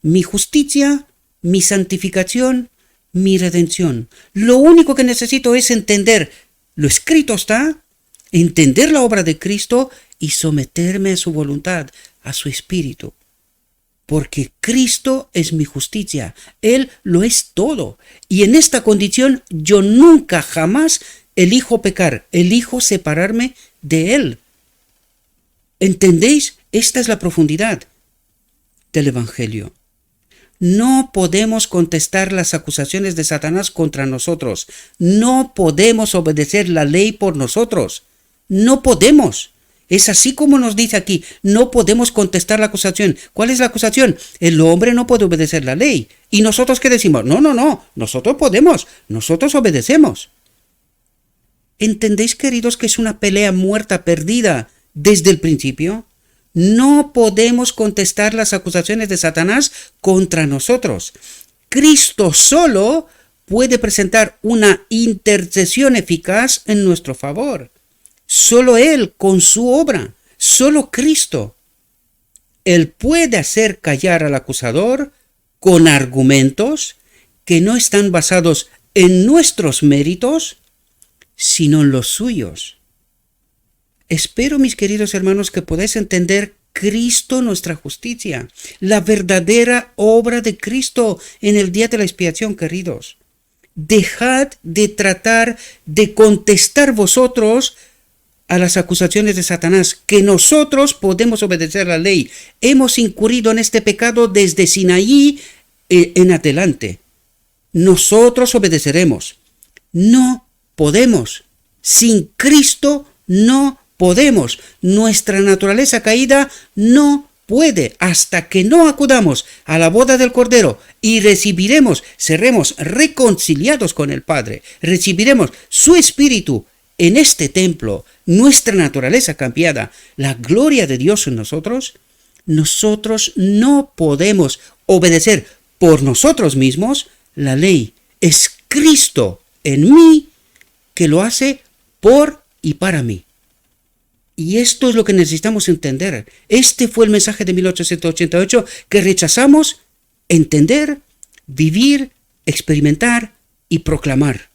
Mi justicia, mi santificación, mi redención. Lo único que necesito es entender lo escrito está, entender la obra de Cristo y someterme a su voluntad, a su espíritu. Porque Cristo es mi justicia, Él lo es todo. Y en esta condición yo nunca jamás elijo pecar, elijo separarme de Él. ¿Entendéis? Esta es la profundidad del Evangelio. No podemos contestar las acusaciones de Satanás contra nosotros. No podemos obedecer la ley por nosotros. No podemos. Es así como nos dice aquí, no podemos contestar la acusación. ¿Cuál es la acusación? El hombre no puede obedecer la ley. ¿Y nosotros qué decimos? No, nosotros podemos, nosotros obedecemos. ¿Entendéis, queridos, que es una pelea muerta, perdida desde el principio? No podemos contestar las acusaciones de Satanás contra nosotros. Cristo solo puede presentar una intercesión eficaz en nuestro favor. Solo Él, con su obra, solo Cristo. Él puede hacer callar al acusador con argumentos que no están basados en nuestros méritos, sino en los suyos. Espero, mis queridos hermanos, que podáis entender Cristo nuestra justicia, la verdadera obra de Cristo en el día de la expiación, queridos. Dejad de tratar de contestar vosotros a las acusaciones de Satanás, que nosotros podemos obedecer la ley. Hemos incurrido en este pecado desde Sinaí en adelante. Nosotros obedeceremos. No podemos. Sin Cristo no podemos. Nuestra naturaleza caída no puede. Hasta que no acudamos a la boda del Cordero y seremos reconciliados con el Padre, recibiremos su Espíritu en este templo, nuestra naturaleza cambiada, la gloria de Dios en nosotros, nosotros no podemos obedecer por nosotros mismos la ley. Es Cristo en mí que lo hace por y para mí. Y esto es lo que necesitamos entender. Este fue el mensaje de 1888 que rechazamos entender, vivir, experimentar y proclamar.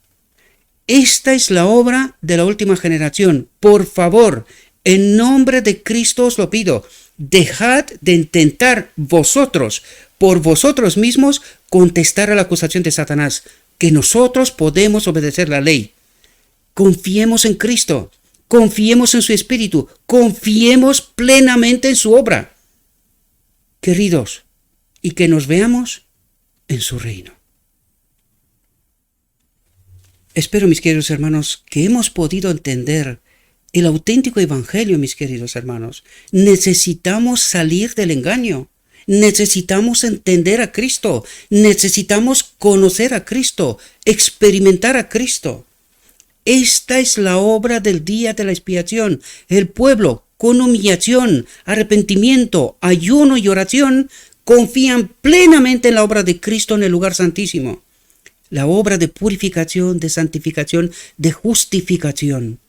Esta es la obra de la última generación. Por favor, en nombre de Cristo os lo pido, dejad de intentar vosotros, por vosotros mismos, contestar a la acusación de Satanás, que nosotros podemos obedecer la ley. Confiemos en Cristo, confiemos en su Espíritu, confiemos plenamente en su obra. Queridos, y que nos veamos en su reino. Espero, mis queridos hermanos, que hemos podido entender el auténtico evangelio, mis queridos hermanos. Necesitamos salir del engaño. Necesitamos entender a Cristo. Necesitamos conocer a Cristo, experimentar a Cristo. Esta es la obra del día de la expiación. El pueblo, con humillación, arrepentimiento, ayuno y oración, confían plenamente en la obra de Cristo en el lugar santísimo. La obra de purificación, de santificación, de justificación.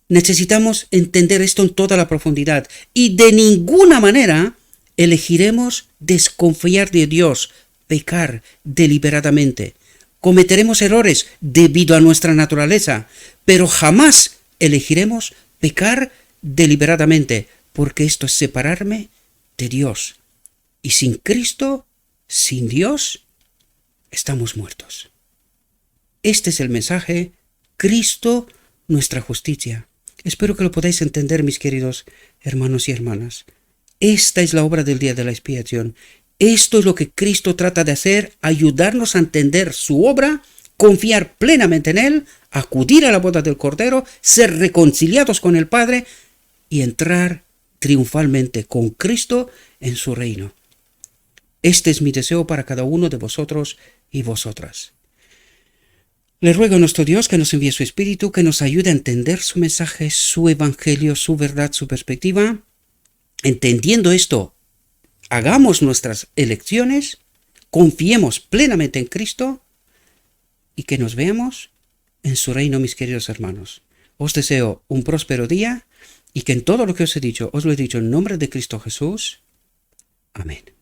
Necesitamos entender esto en toda la profundidad y de ninguna manera elegiremos desconfiar de Dios, pecar deliberadamente. Cometeremos errores debido a nuestra naturaleza, pero jamás elegiremos pecar deliberadamente, porque esto es separarme de Dios. Y sin Cristo, sin Dios, estamos muertos. Este es el mensaje, Cristo, nuestra justicia. Espero que lo podáis entender, mis queridos hermanos y hermanas. Esta es la obra del día de la expiación. Esto es lo que Cristo trata de hacer, ayudarnos a entender su obra, confiar plenamente en Él, acudir a la boda del Cordero, ser reconciliados con el Padre y entrar triunfalmente con Cristo en su reino. Este es mi deseo para cada uno de vosotros y vosotras. Le ruego a nuestro Dios que nos envíe su Espíritu, que nos ayude a entender su mensaje, su evangelio, su verdad, su perspectiva. Entendiendo esto, hagamos nuestras elecciones, confiemos plenamente en Cristo y que nos veamos en su reino, mis queridos hermanos. Os deseo un próspero día y que en todo lo que os he dicho, os lo he dicho en nombre de Cristo Jesús. Amén.